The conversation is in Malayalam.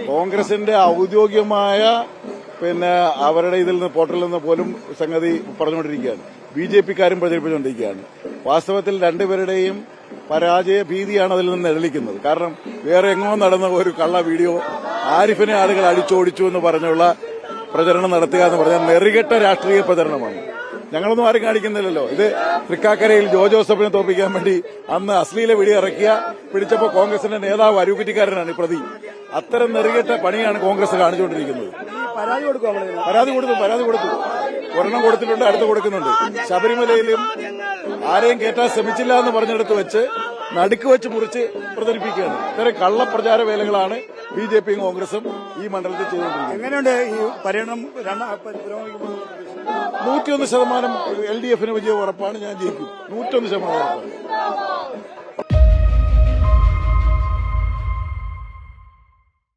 കോൺഗ്രസിന്റെ ഔദ്യോഗികമായ അവരുടെ ഇതിൽ നിന്ന് പോർട്ടലിൽ നിന്ന് പോലും സംഗതി പറഞ്ഞുകൊണ്ടിരിക്കുകയാണ്. BJP-ക്കാരും പ്രചരിപ്പിച്ചുകൊണ്ടിരിക്കുകയാണ്. വാസ്തവത്തിൽ രണ്ടുപേരുടെയും പരാജയ ഭീതിയാണ് അതിൽ നിന്ന് എഴുതിക്കുന്നത്. കാരണം വേറെ എങ്ങോ നടന്ന ഒരു കള്ള വീഡിയോ ആരിഫിനെ ആളുകൾ അടിച്ചോടിച്ചു എന്ന് പറഞ്ഞുള്ള പ്രചരണം നടത്തുക എന്ന് പറഞ്ഞാൽ നെറികെട്ട രാഷ്ട്രീയ പ്രചരണമാണ്. ഞങ്ങളൊന്നും ആരും കാണിക്കുന്നില്ലല്ലോ. ഇത് തൃക്കാക്കരയിൽ ജോസഫിനെ തോപ്പിക്കാൻ വേണ്ടി അന്ന് അശ്ലീല വീഡിയോ ഇറക്കിയ പിടിച്ചപ്പോൾ കോൺഗ്രസിന്റെ നേതാവ് അരൂക്കുറ്റിക്കാരനാണ് പ്രതി. അത്തരം നെറികെട്ട പണിയാണ് കോൺഗ്രസ് കാണിച്ചുകൊണ്ടിരിക്കുന്നത്. പരാതി കൊടുത്തു. ഒരെണ്ണം കൊടുത്തിട്ടുണ്ട്, അടുത്ത് കൊടുക്കുന്നുണ്ട്. ശബരിമലയിലും ആരെയും കയറ്റാൻ ശ്രമിച്ചില്ല എന്ന് പറഞ്ഞെടുത്ത് വെച്ച് നടുക്ക് വെച്ച് മുറിച്ച് പ്രചരിപ്പിക്കുകയാണ്. ഇത്തരം കള്ളപ്രചാര വേലകളാണ് BJP-യും കോൺഗ്രസും ഈ മണ്ഡലത്തിൽ ചെയ്തുകൊണ്ടിരിക്കുന്നത്. എങ്ങനെയുണ്ട് ഈ പര്യടനം? 101% LDF-ന് വിജയം ഉറപ്പാണ്. ഞാൻ ജയിക്കും. 101% ഉറപ്പാണ്.